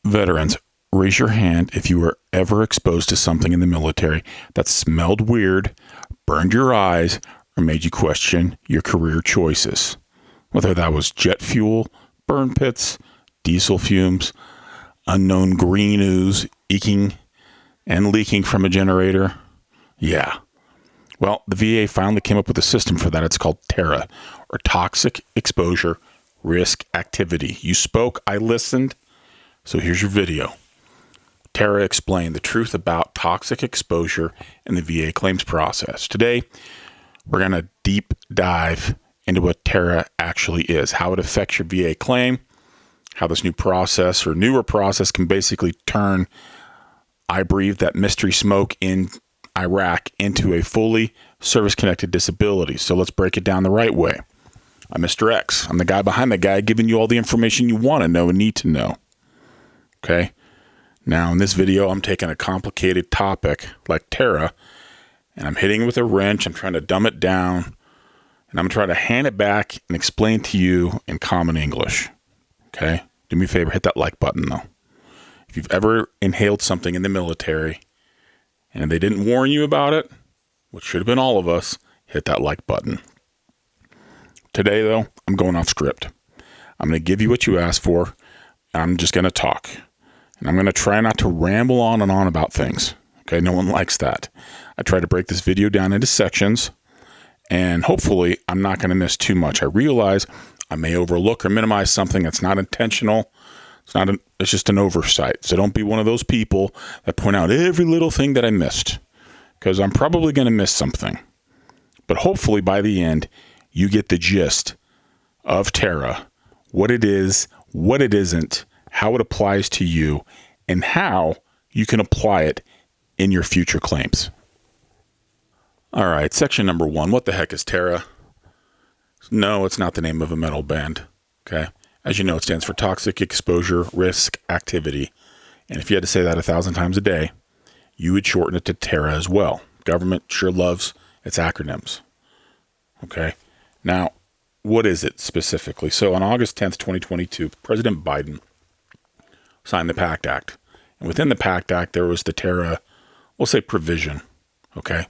Veterans, raise your hand if you were ever exposed to something in the military that smelled weird, burned your eyes, or made you question your career choices. Whether that was jet fuel, burn pits, diesel fumes, unknown green ooze eking and leaking from a generator. Yeah. Well, the VA finally came up with a system for that. It's called TERA, or Toxic Exposure Risk Activity. You spoke, I listened, so here's your video. TERA explained the truth about toxic exposure in the VA claims process. Today, we're going to deep dive into what TERA actually is, how it affects your VA claim, how this new process or newer process can basically turn I breathe that mystery smoke in Iraq into a fully service-connected disability. So let's break it down the right way. I'm Mr. X. I'm the guy behind the guy giving you all the information you want to know and need to know. Okay? Now, in this video, I'm taking a complicated topic like TERA, and I'm hitting it with a wrench. I'm trying to dumb it down, and I'm trying to hand it back and explain to you in common English. Okay? Do me a favor, hit that like button, though. If you've ever inhaled something in the military and they didn't warn you about it, which should have been all of us, hit that like button. Today, though, I'm going off script. I'm going to give you what you asked for, and I'm just going to talk. And I'm going to try not to ramble on and on about things. Okay, no one likes that. I try to break this video down into sections, and hopefully I'm not going to miss too much. I realize I may overlook or minimize something that's not intentional. It's just an oversight. So don't be one of those people that point out every little thing that I missed, because I'm probably going to miss something. But hopefully by the end, you get the gist of TERA, what it is, what it isn't, how it applies to you, and how you can apply it in your future claims. All right, section number 1. What the heck is TERA? No, it's not the name of a metal band. Okay. As you know, it stands for Toxic Exposure Risk Activity. And if you had to say that 1,000 times a day, you would shorten it to TERA as well. Government sure loves its acronyms. Okay. Now, what is it specifically? So on August 10th, 2022, President Biden signed the PACT Act. And within the PACT Act, there was the TERA, we'll say provision. Okay.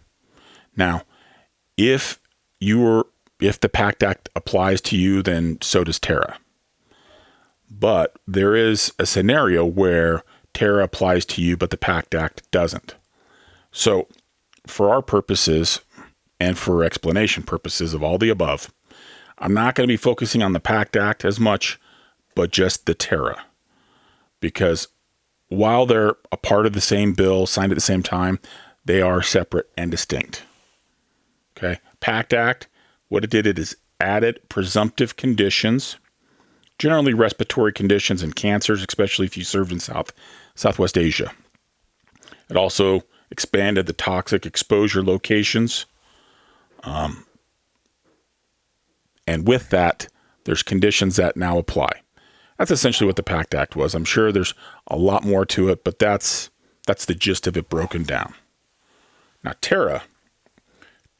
Now, if the PACT Act applies to you, then so does TERA. But there is a scenario where TERA applies to you, but the PACT Act doesn't. So for our purposes and for explanation purposes of all the above, I'm not going to be focusing on the PACT Act as much, but just the TERA. Because while they're a part of the same bill, signed at the same time, they are separate and distinct. Okay. PACT Act, what it did, it is added presumptive conditions, generally respiratory conditions and cancers, especially if you served in Southwest Asia. It also expanded the toxic exposure locations. And with that, there's conditions that now apply. That's essentially what the PACT Act was. I'm sure there's a lot more to it, but that's the gist of it broken down. Now, TERA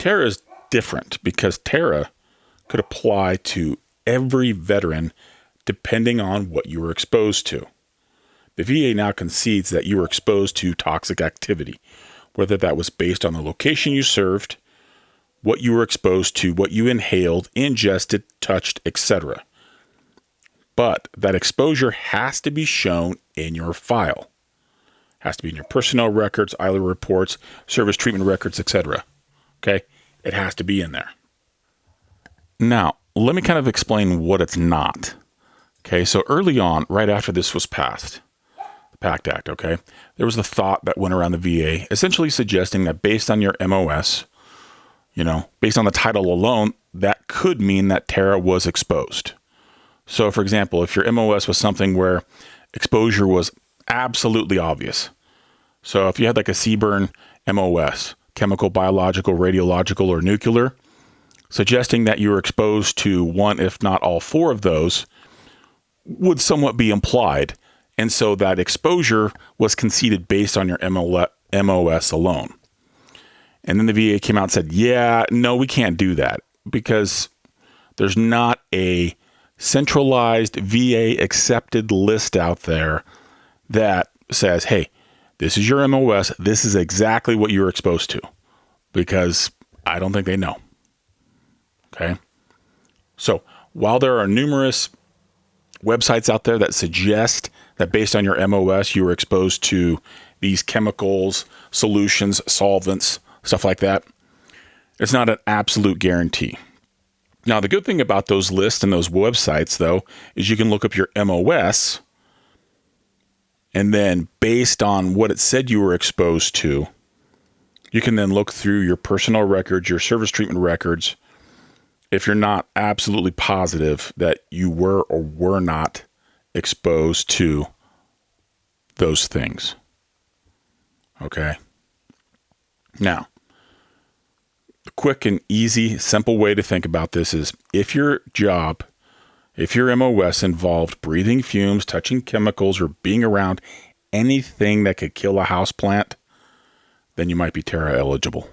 is different because TERA could apply to every veteran depending on what you were exposed to. The VA now concedes that you were exposed to toxic activity, whether that was based on the location you served, what you were exposed to, what you inhaled, ingested, touched, etc. But that exposure has to be shown in your file. It has to be in your personnel records, ILA reports, service treatment records, etc. Okay? It has to be in there. Now, let me kind of explain what it's not. Okay, so early on, right after this was passed, the PACT Act, okay, there was the thought that went around the VA, essentially suggesting that based on your MOS, based on the title alone, that could mean that TERA was exposed. So, for example, if your MOS was something where exposure was absolutely obvious. So if you had like a CBRN MOS, chemical, biological, radiological, or nuclear, suggesting that you were exposed to one, if not all four of those, would somewhat be implied. And so that exposure was conceded based on your MOS alone. And then the VA came out and said, yeah, no, we can't do that because there's not a centralized VA accepted list out there that says, hey, this is your MOS. This is exactly what you're exposed to, because I don't think they know. Okay. So while there are numerous websites out there that suggest that based on your MOS, you were exposed to these chemicals, solutions, solvents, stuff like that, it's not an absolute guarantee. Now, the good thing about those lists and those websites, though, is you can look up your MOS, and then based on what it said you were exposed to, you can then look through your personal records, your service treatment records, if you're not absolutely positive that you were or were not exposed to those things. Okay. Now, the quick and easy, simple way to think about this is if your MOS involved breathing fumes, touching chemicals, or being around anything that could kill a house plant, then you might be TERA eligible.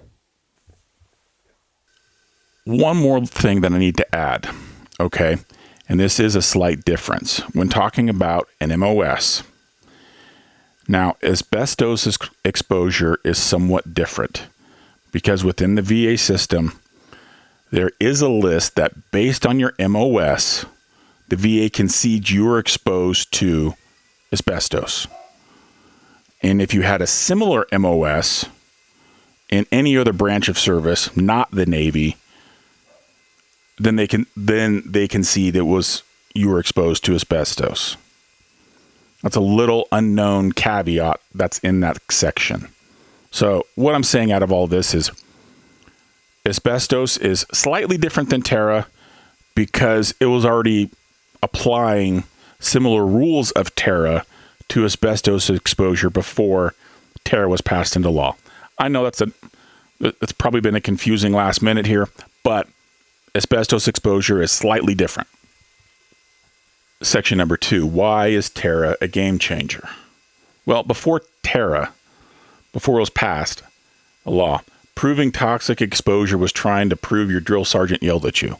One more thing that I need to add, okay, and this is a slight difference when talking about an MOS. Now, asbestos exposure is somewhat different because within the VA system, there is a list that based on your MOS, the VA concedes you are exposed to asbestos. And if you had a similar MOS in any other branch of service, not the Navy, then they concede you were exposed to asbestos. That's a little unknown caveat that's in that section. So what I'm saying out of all this is asbestos is slightly different than TERA because it was already applying similar rules of TERA to asbestos exposure before TERA was passed into law. I know it's probably been a confusing last minute here, but asbestos exposure is slightly different. Section number 2, why is TERA a game changer? Well, before it was passed, a law, proving toxic exposure was trying to prove your drill sergeant yelled at you.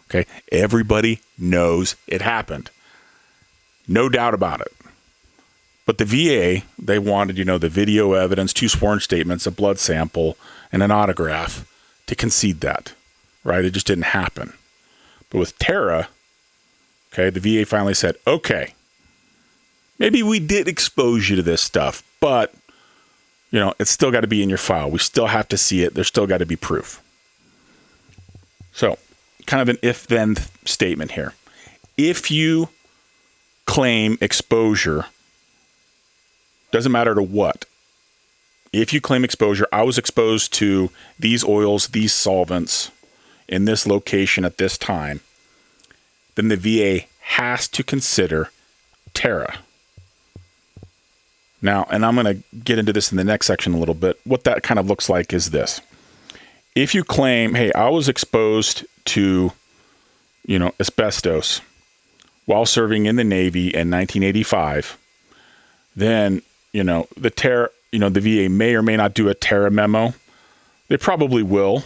Okay, everybody knows it happened. No doubt about it. But the VA, they wanted, the video evidence, 2 sworn statements, a blood sample, and an autograph to concede that. Right? It just didn't happen. But with TERA, okay, the VA finally said, okay, maybe we did expose you to this stuff, but, it's still got to be in your file. We still have to see it. There's still got to be proof. So, kind of an if-then statement here. If you claim exposure, doesn't matter to what. If you claim exposure, I was exposed to these oils, these solvents, in this location at this time, then the VA has to consider TERA. Now, and I'm going to get into this in the next section a little bit. What that kind of looks like is this. If you claim, hey, I was exposed to, asbestos while serving in the Navy in 1985, then, the TERA, the VA may or may not do a TERA memo. They probably will.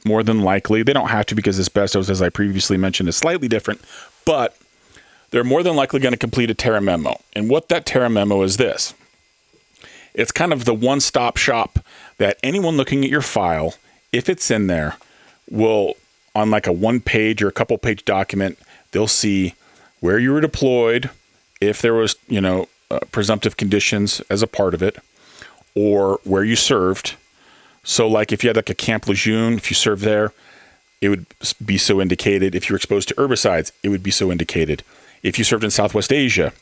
More than likely. They don't have to because asbestos, as I previously mentioned, is slightly different, but they're more than likely going to complete a TERA memo. And what that TERA memo is this. It's kind of the one-stop shop that anyone looking at your file, if it's in there, will, on like a 1-page or a couple-page document, they'll see where you were deployed, if there was, presumptive conditions as a part of it, or where you served. So like if you had like a Camp Lejeune, if you served there, it would be so indicated. If you're exposed to herbicides, it would be so indicated. If you served in Southwest Asia,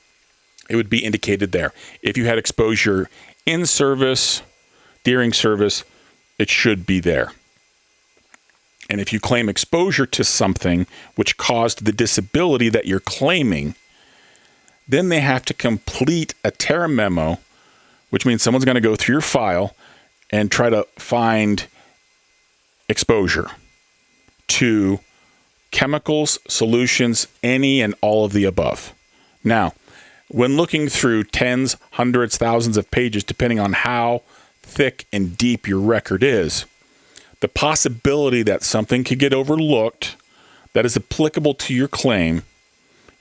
it would be indicated there. If you had exposure in service, during service, it should be there. And if you claim exposure to something which caused the disability that you're claiming, then they have to complete a TERA memo, which means someone's going to go through your file and try to find exposure to chemicals, solutions, any and all of the above. Now, when looking through tens, hundreds, thousands of pages, depending on how thick and deep your record is, the possibility that something could get overlooked that is applicable to your claim,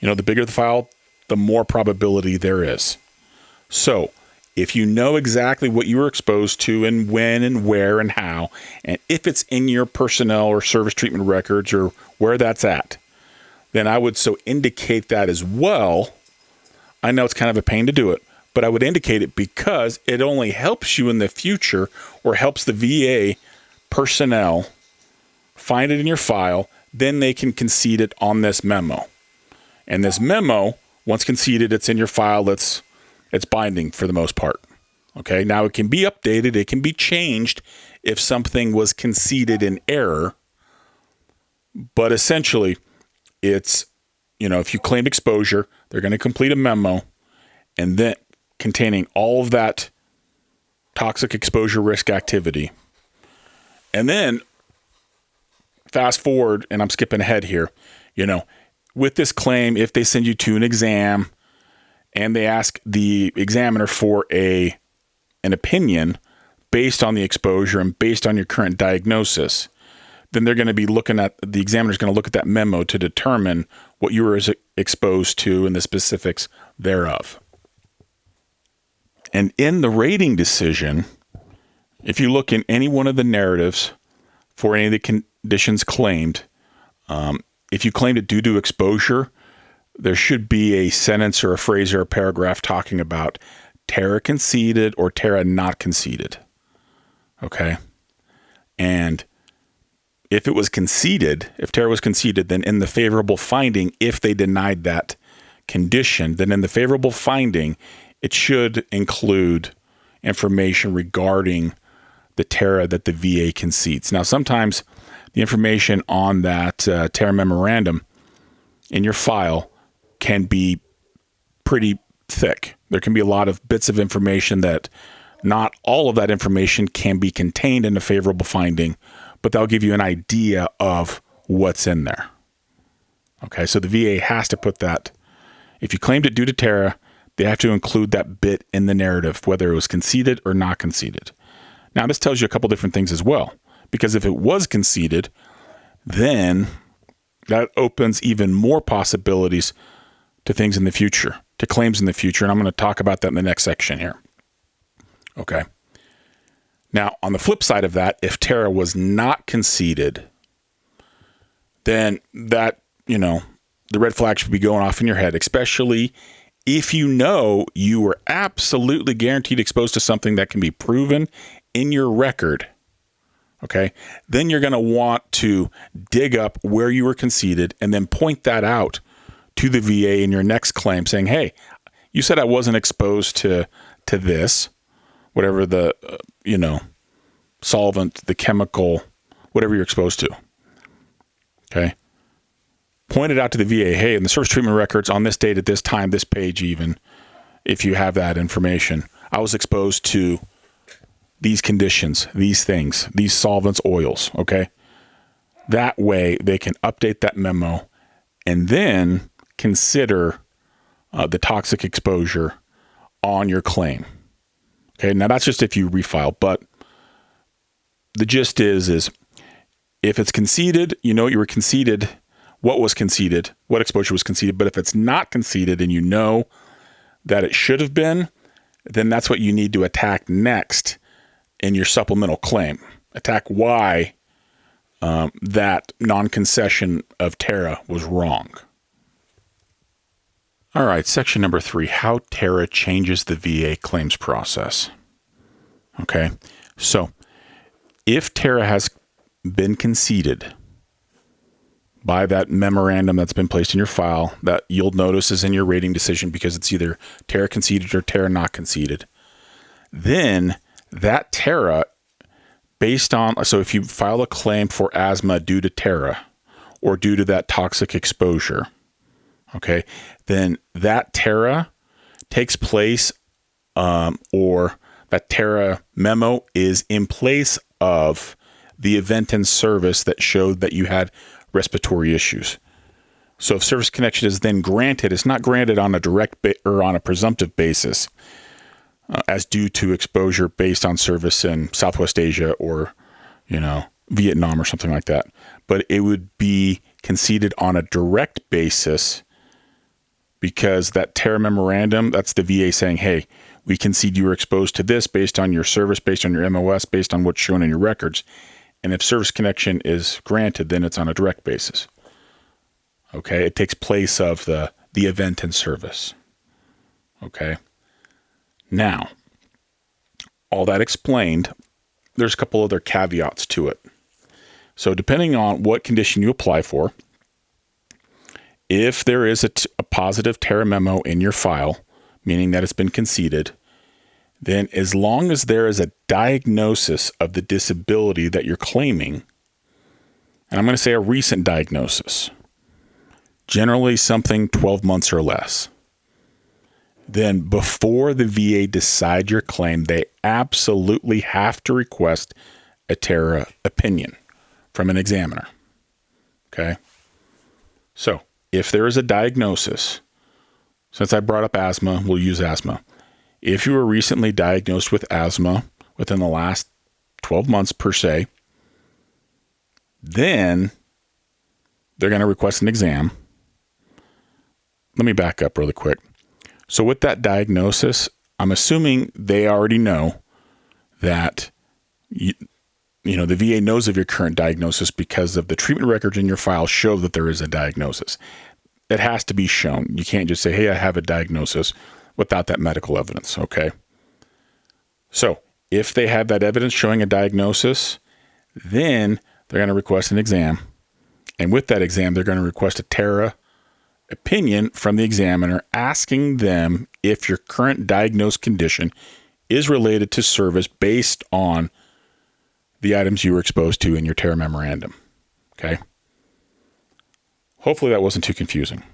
the bigger the file, the more probability there is. So if you know exactly what you were exposed to and when and where and how, and if it's in your personnel or service treatment records or where that's at, then I would so indicate that as well. I know it's kind of a pain to do it, but I would indicate it because it only helps you in the future or helps the VA personnel find it in your file. Then they can concede it on this memo. And this memo, once conceded, it's in your file. It's binding for the most part. Okay. Now it can be updated. It can be changed if something was conceded in error. But essentially, it's, if you claimed exposure, they're going to complete a memo and then containing all of that toxic exposure risk activity. And then fast forward, and I'm skipping ahead here, with this claim, if they send you to an exam and they ask the examiner for an opinion based on the exposure and based on your current diagnosis, then they're going to be the examiner's going to look at that memo to determine what you were exposed to and the specifics thereof. And in the rating decision, if you look in any one of the narratives for any of the conditions claimed, if you claimed it due to exposure, there should be a sentence or a phrase or a paragraph talking about TERA conceded or TERA not conceded. Okay. And if it was conceded, if TERA was conceded, then in the favorable finding, if they denied that condition, then in the favorable finding, it should include information regarding the TERA that the VA concedes. Now, sometimes the information on that TERA memorandum in your file can be pretty thick. There can be a lot of bits of information that not all of that information can be contained in a favorable finding, but they'll give you an idea of what's in there. Okay, so the VA has to put that. If you claimed it due to TERA, they have to include that bit in the narrative, whether it was conceded or not conceded. Now, this tells you a couple different things as well, because if it was conceded, then that opens even more possibilities to things in the future, to claims in the future, and I'm going to talk about that in the next section here. Okay. Now, on the flip side of that, if TERA was not conceded, then that, the red flag should be going off in your head, especially if you were absolutely guaranteed exposed to something that can be proven in your record. Okay, then you're going to want to dig up where you were conceded and then point that out to the VA in your next claim saying, hey, you said I wasn't exposed to this, whatever the, solvent, the chemical, whatever you're exposed to. Okay. Point it out to the VA. Hey, in the service treatment records on this date at this time, this page, even if you have that information, I was exposed to these conditions, these things, these solvents, oils. Okay. That way they can update that memo and then consider the toxic exposure on your claim. Okay. Now that's just if you refile, but the gist is if it's conceded, you were conceded, what was conceded, what exposure was conceded. But if it's not conceded and you know that it should have been, then that's what you need to attack next in your supplemental claim. Attack why that non-concession of TERA was wrong. All right, section number 3, how TERA changes the VA claims process. Okay, so if TERA has been conceded by that memorandum that's been placed in your file, that you'll notice is in your rating decision because it's either TERA conceded or TERA not conceded, then that TERA, so if you file a claim for asthma due to TERA or due to that toxic exposure, okay, then that TERA takes place, or that TERA memo is in place of the event and service that showed that you had respiratory issues. So if service connection is then granted, it's not granted on a direct or on a presumptive basis as due to exposure based on service in Southwest Asia or, Vietnam or something like that. But it would be conceded on a direct basis because that TERA memorandum, that's the VA saying, hey, we concede you were exposed to this based on your service, based on your MOS, based on what's shown in your records. And if service connection is granted, then it's on a direct basis. Okay, it takes place of the event and service. Okay. Now, all that explained, there's a couple other caveats to it. So depending on what condition you apply for, if there is a positive TERA memo in your file, meaning that it's been conceded, then as long as there is a diagnosis of the disability that you're claiming, and I'm going to say a recent diagnosis, generally something 12 months or less, then before the VA decide your claim, they absolutely have to request a TERA opinion from an examiner. Okay? So, if there is a diagnosis, since I brought up asthma, we'll use asthma. If you were recently diagnosed with asthma within the last 12 months per se, then they're going to request an exam. Let me back up really quick. So with that diagnosis, I'm assuming they already know that the VA knows of your current diagnosis because of the treatment records in your file show that there is a diagnosis. It has to be shown. You can't just say, hey, I have a diagnosis without that medical evidence, okay? So if they have that evidence showing a diagnosis, then they're going to request an exam. And with that exam, they're going to request a TERA opinion from the examiner asking them if your current diagnosed condition is related to service based on the items you were exposed to in your TERA memorandum. Okay? Hopefully that wasn't too confusing.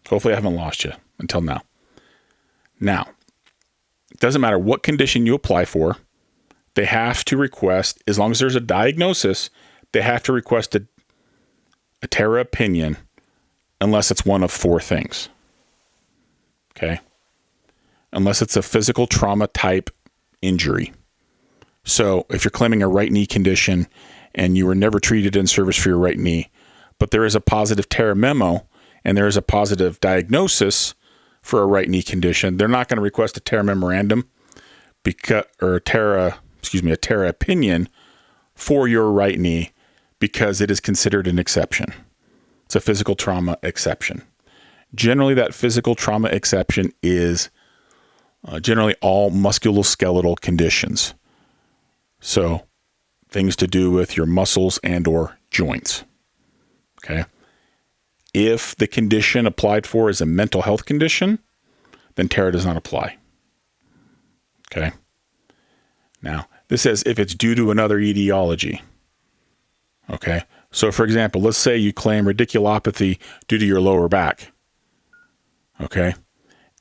Hopefully I haven't lost you until now. Now, it doesn't matter what condition you apply for, they have to request, as long as there's a diagnosis, they have to request a TERA opinion unless it's one of four things. Okay? Unless it's a physical trauma type injury. So if you're claiming a right knee condition and you were never treated in service for your right knee, but there is a positive TERA memo and there is a positive diagnosis for a right knee condition, they're not going to request a TERA memorandum a TERA opinion for your right knee because it is considered an exception. It's a physical trauma exception. Generally, that physical trauma exception is generally all musculoskeletal conditions. So things to do with your muscles and or joints. Okay. If the condition applied for is a mental health condition, then TERA does not apply. Okay. Now, this says if it's due to another etiology. Okay. So, for example, let's say you claim radiculopathy due to your lower back. Okay.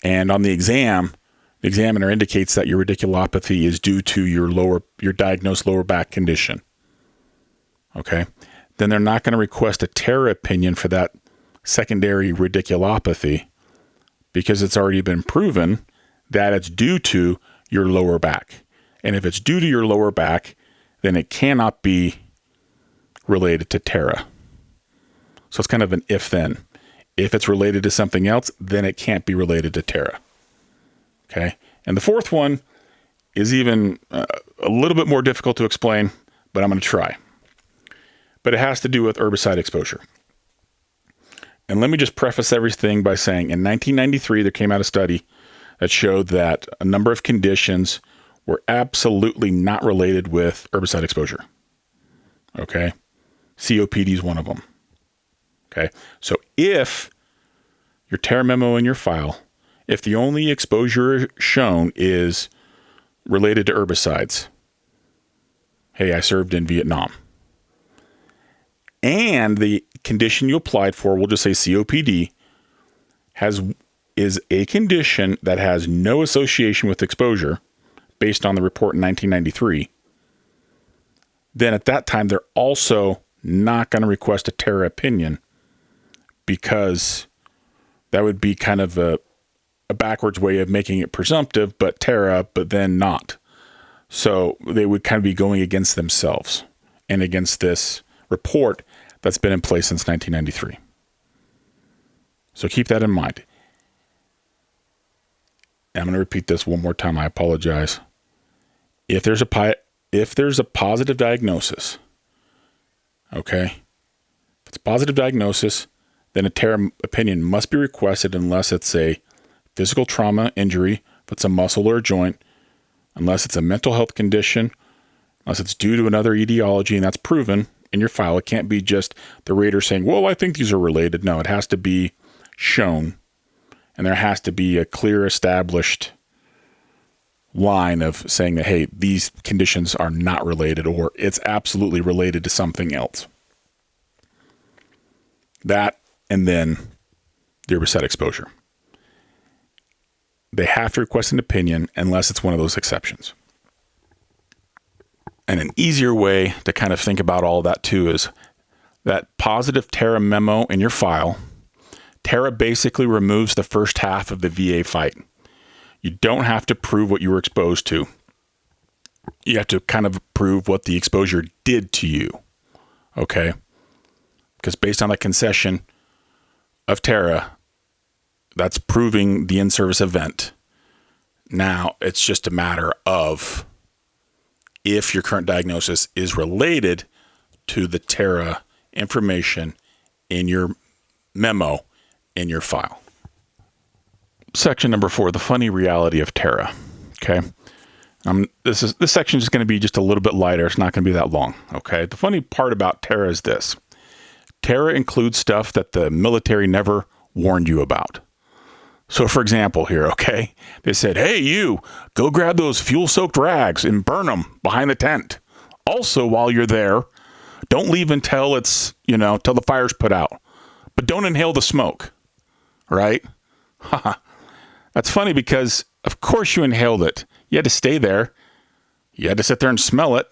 And on the exam, the examiner indicates that your radiculopathy is due to your diagnosed lower back condition. Okay. Then they're not going to request a TERA opinion for that secondary radiculopathy because it's already been proven that it's due to your lower back. And if it's due to your lower back, then it cannot be related to TERA. So it's kind of an if-then. If it's related to something else, then it can't be related to TERA. Okay. And the fourth one is even a little bit more difficult to explain, but I'm going to try. But it has to do with herbicide exposure. And let me just preface everything by saying in 1993, there came out a study that showed that a number of conditions were absolutely not related with herbicide exposure. Okay. COPD is one of them. Okay. So if your TERA memo in your file, if the only exposure shown is related to herbicides, hey, I served in Vietnam, and the condition you applied for, we'll just say COPD, is a condition that has no association with exposure based on the report in 1993, then at that time, they're also not going to request a TERA opinion because that would be kind of a backwards way of making it presumptive, but TERA, but then not. So they would kind of be going against themselves and against this report that's been in place since 1993. So keep that in mind. and I'm going to repeat this one more time. I apologize. If there's a positive diagnosis, okay, if it's a positive diagnosis, then a TERA opinion must be requested unless it's a physical trauma injury, if it's a muscle or a joint, unless it's a mental health condition, unless it's due to another etiology, and that's proven in your file. It can't be just the rater saying, well, I think these are related. No, it has to be shown, and there has to be a clear established line of saying that, hey, these conditions are not related, or it's absolutely related to something else. That, and then the herbicide exposure. They have to request an opinion unless it's one of those exceptions. And an easier way to kind of think about all that too is that positive TERA memo in your file. TERA basically removes the first half of the VA fight. You don't have to prove what you were exposed to. You have to kind of prove what the exposure did to you. Okay? Because based on the concession of TERA, that's proving the in-service event. Now, it's just a matter of if your current diagnosis is related to the TERA information in your memo in your file. Section number 4, the funny reality of TERA. Okay. This section is going to be just a little bit lighter. It's not going to be that long. Okay. The funny part about TERA is this. TERA includes stuff that the military never warned you about. So for example here, okay, they said, hey, you go grab those fuel-soaked rags and burn them behind the tent. Also, while you're there, don't leave until it's, till the fire's put out, but don't inhale the smoke, right? That's funny because of course you inhaled it. You had to stay there. You had to sit there and smell it.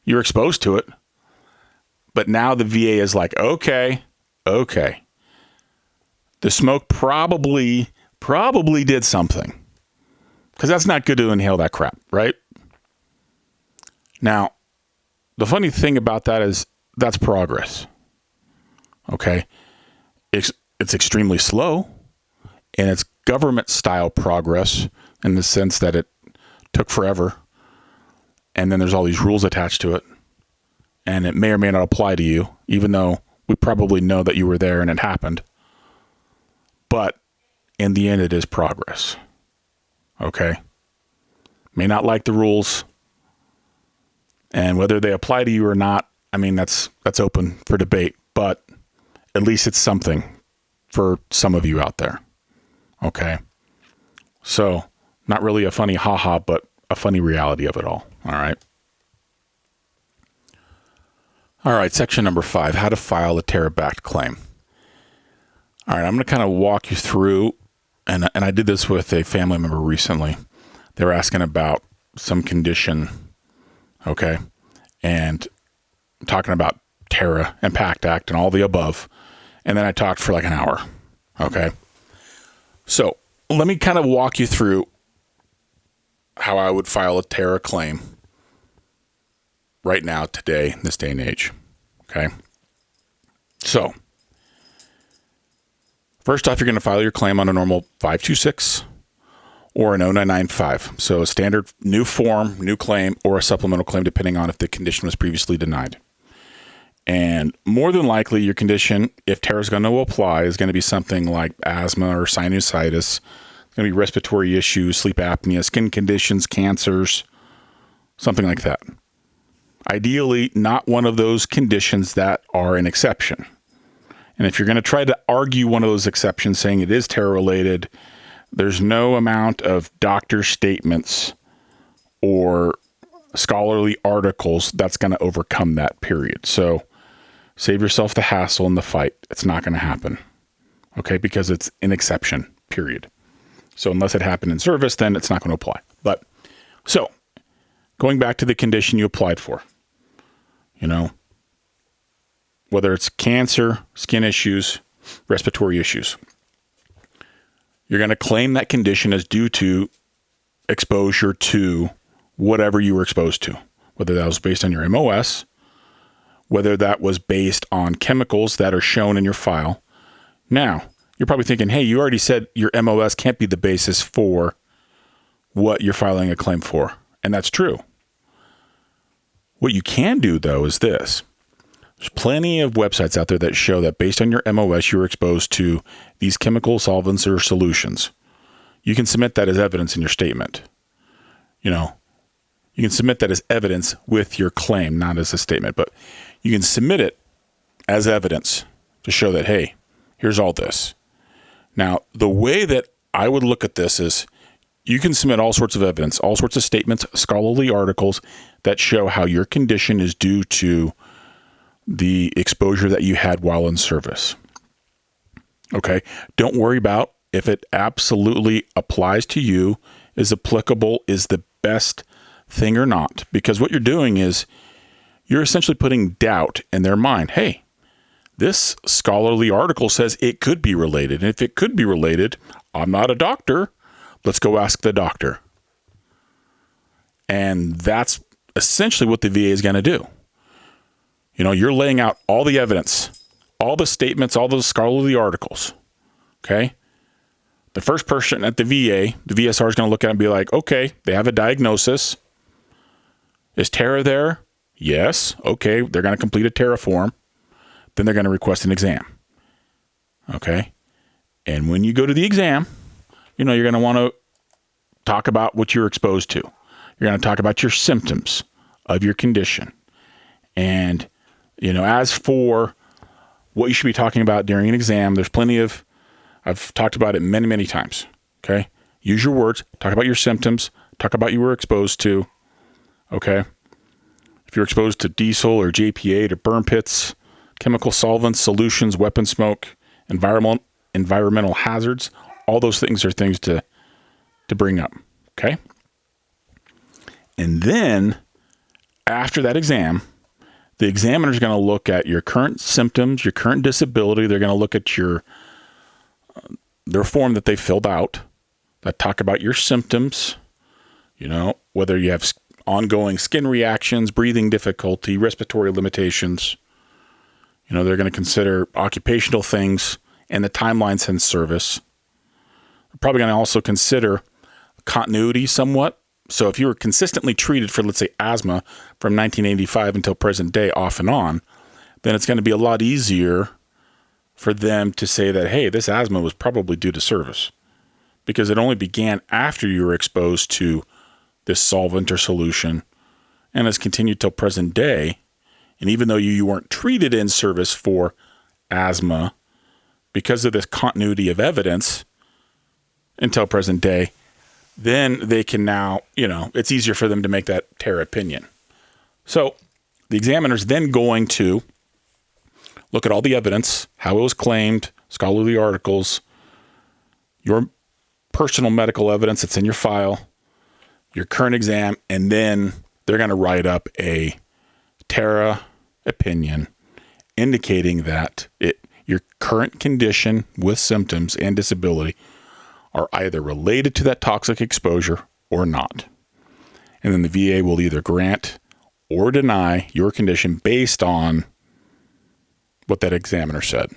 You were exposed to it. But now the VA is like, okay. The smoke probably did something, because that's not good to inhale that crap, right? Now, the funny thing about that is that's progress. Okay. It's extremely slow, and it's government style progress in the sense that it took forever. And then there's all these rules attached to it, and it may or may not apply to you, even though we probably know that you were there and it happened. But in the end, it is progress. Okay. May not like the rules, and whether they apply to you or not, I mean, that's open for debate, but at least it's something for some of you out there. Okay. So not really a funny haha, but a funny reality of it all. All right. All right. Section number 5, how to file a TERA-backed claim. All right. I'm going to kind of walk you through, and I did this with a family member recently. They were asking about some condition. Okay. And talking about TERA and PACT Act and all the above. And then I talked for like an hour. Okay. So let me kind of walk you through how I would file a TERA claim right now, today, in this day and age. Okay. So first off, you're going to file your claim on a normal 526 or an 0995. So a standard new form, new claim, or a supplemental claim, depending on if the condition was previously denied. And more than likely, your condition, if TERA is going to apply, is going to be something like asthma or sinusitis. It's going to be respiratory issues, sleep apnea, skin conditions, cancers, something like that. Ideally, not one of those conditions that are an exception. And if you're going to try to argue one of those exceptions, saying it is TERA related, there's no amount of doctor statements or scholarly articles that's going to overcome that, period. So save yourself the hassle and the fight. It's not going to happen. Okay. Because it's an exception, period. So unless it happened in service, then it's not going to apply. But so going back to the condition you applied for, whether it's cancer, skin issues, respiratory issues, you're going to claim that condition as due to exposure to whatever you were exposed to, whether that was based on your MOS, whether that was based on chemicals that are shown in your file. Now, you're probably thinking, hey, you already said your MOS can't be the basis for what you're filing a claim for. And that's true. What you can do, though, is this. There's plenty of websites out there that show that based on your MOS, you're exposed to these chemical solvents or solutions. You can submit that as evidence in your statement. You can submit that as evidence with your claim, not as a statement, but you can submit it as evidence to show that, hey, here's all this. Now, the way that I would look at this is you can submit all sorts of evidence, all sorts of statements, scholarly articles that show how your condition is due to the exposure that you had while in service. Okay? Don't worry about if it absolutely applies to you, is applicable, is the best thing or not. Because what you're doing is you're essentially putting doubt in their mind. Hey, this scholarly article says it could be related. And if it could be related, I'm not a doctor. Let's go ask the doctor. And that's essentially what the VA is going to do. You're laying out all the evidence, all the statements, all the scholarly articles. Okay? The first person at the VA, the VSR is going to look at it and be like, okay, they have a diagnosis. Is TERA there? Yes. Okay, they're going to complete a TERA form. Then they're going to request an exam. Okay? And when you go to the exam, you're going to want to talk about what you're exposed to. You're going to talk about your symptoms of your condition. And, as for what you should be talking about during an exam, there's plenty of, I've talked about it many, many times. Okay? Use your words. Talk about your symptoms. Talk about you were exposed to. Okay? If you're exposed to diesel or JP8 or burn pits, chemical solvents, solutions, weapon smoke, environmental hazards, all those things are things to bring up. Okay? And then after that exam, the examiner is going to look at your current symptoms, your current disability. They're going to look at their form that they filled out that talk about your symptoms, whether you have ongoing skin reactions, breathing difficulty, respiratory limitations. They're going to consider occupational things and the timeline since service. They're probably going to also consider continuity somewhat. So if you were consistently treated for, let's say, asthma from 1985 until present day off and on, then it's going to be a lot easier for them to say that, hey, this asthma was probably due to service because it only began after you were exposed to this solvent or solution and has continued till present day. And even though you weren't treated in service for asthma, because of this continuity of evidence until present day, then they can now, it's easier for them to make that TERA opinion. So the examiner is then going to look at all the evidence, how it was claimed, scholarly articles, your personal medical evidence that's in your file, your current exam, and then they're going to write up a TERA opinion indicating that your current condition with symptoms and disability are either related to that toxic exposure or not. And then the VA will either grant or deny your condition based on what that examiner said.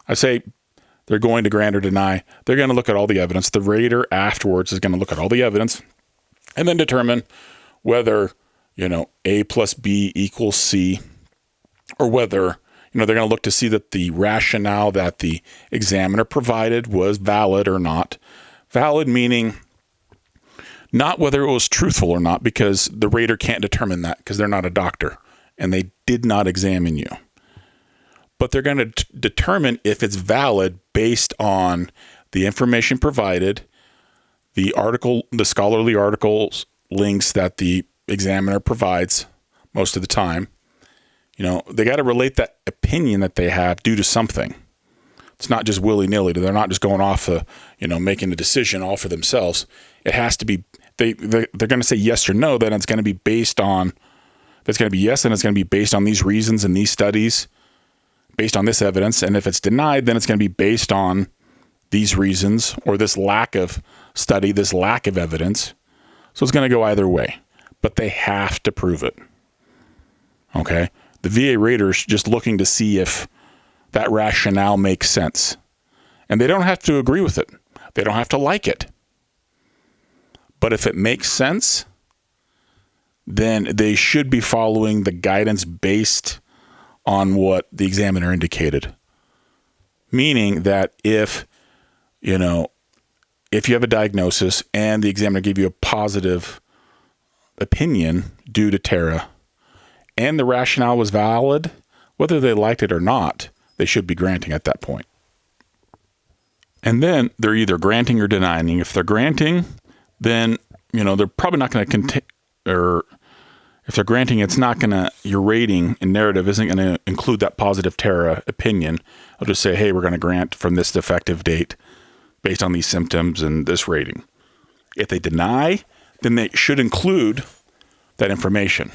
I say they're going to grant or deny. They're going to look at all the evidence. The rater afterwards is going to look at all the evidence and then determine whether, A plus B equals C, or whether, they're going to look to see that the rationale that the examiner provided was valid or not. Valid meaning not whether it was truthful or not, because the rater can't determine that because they're not a doctor and they did not examine you. But they're going to determine if it's valid based on the information provided, the scholarly articles, links that the examiner provides most of the time. They got to relate that opinion that they have due to something. It's not just willy-nilly. They're not just going off, making a decision all for themselves. It has to be, they're going to say yes or no, then it's going to be based on, if it's going to be yes, then it's going to be based on these reasons and these studies, based on this evidence. And if it's denied, then it's going to be based on these reasons or this lack of study, this lack of evidence. So it's going to go either way, but they have to prove it. Okay? The VA rater is just looking to see if that rationale makes sense. And they don't have to agree with it. They don't have to like it. But if it makes sense, then they should be following the guidance based on what the examiner indicated. Meaning that if you have a diagnosis and the examiner gave you a positive opinion due to TERA and the rationale was valid, whether they liked it or not, they should be granting at that point. And then they're either granting or denying. If they're granting, then, they're probably not going to or if they're granting, it's not going to, your rating and narrative isn't going to include that positive TERA opinion. I'll just say, hey, we're going to grant from this effective date based on these symptoms and this rating. If they deny, then they should include that information.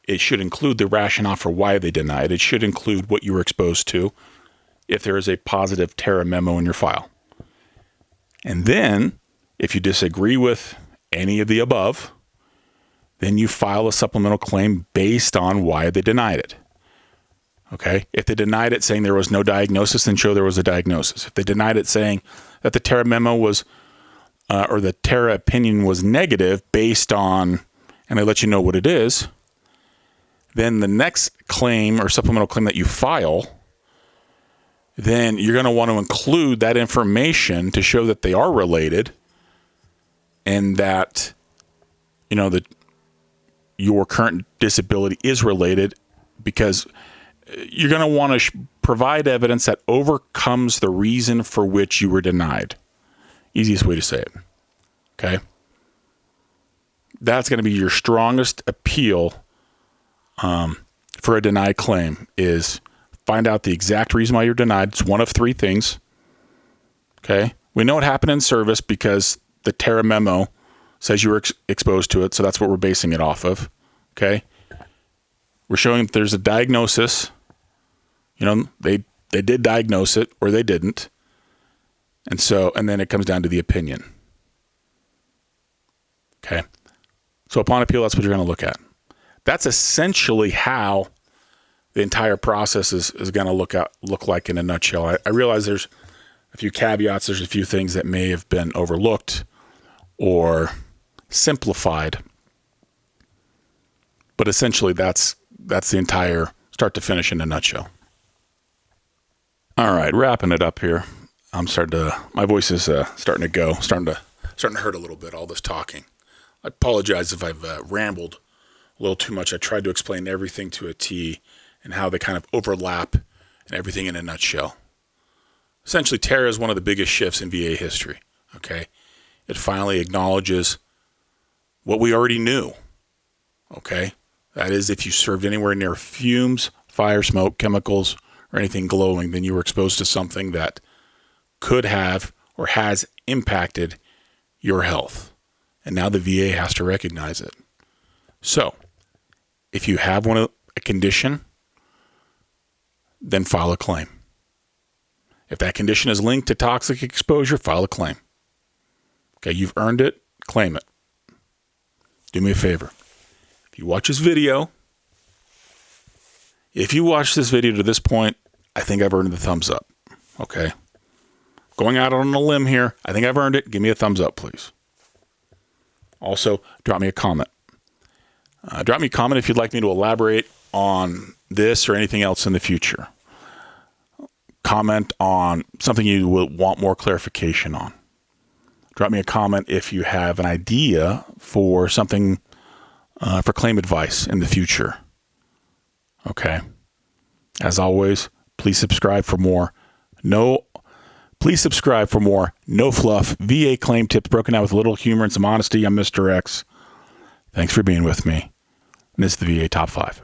It should include the rationale for why they denied. It should include what you were exposed to if there is a positive TERA memo in your file. And then, if you disagree with any of the above, then you file a supplemental claim based on why they denied it. Okay? If they denied it saying there was no diagnosis, then show there was a diagnosis. If they denied it saying that the TERA memo was, or the TERA opinion was negative based on, and they let you know what it is, then the next claim or supplemental claim that you file, then you're going to want to include that information to show that they are related and that, that your current disability is related, because you're going to want to provide evidence that overcomes the reason for which you were denied. Easiest way to say it. Okay? That's going to be your strongest appeal for a denied claim, is find out the exact reason why you're denied. It's one of three things. Okay? We know what happened in service because the TERA memo says you were exposed to it, so that's what we're basing it off of. Okay? We're showing that there's a diagnosis. They did diagnose it or they didn't. And then it comes down to the opinion. Okay? So upon appeal, that's what you're going to look at. That's essentially how the entire process is going to look like in a nutshell. I realize there's a few caveats. There's a few things that may have been overlooked or simplified. But essentially, that's the entire start to finish in a nutshell. All right, wrapping it up here. My voice is starting to hurt a little bit, all this talking. I apologize if I've rambled a little too much. I tried to explain everything to a T and how they kind of overlap and everything in a nutshell. Essentially, TERA is one of the biggest shifts in VA history. Okay, it finally acknowledges what we already knew. Okay, that is, if you served anywhere near fumes, fire, smoke, chemicals, or anything glowing, then you were exposed to something that could have or has impacted your health. And now the VA has to recognize it. So, if you have a condition, then file a claim. If that condition is linked to toxic exposure, file a claim. Okay, you've earned it, claim it. Do me a favor. If you watch this video to this point, I think I've earned the thumbs up. Okay? Going out on a limb here, I think I've earned it. Give me a thumbs up, please. Also, drop me a comment. Drop me a comment if you'd like me to elaborate on this or anything else in the future. Comment on something you will want more clarification on. Drop me a comment if you have an idea for something for claim advice in the future. Okay. As always, please subscribe for more. No fluff VA claim tips broken out with a little humor and some honesty. I'm Mr. X. Thanks for being with me. And this is the VA Top 5.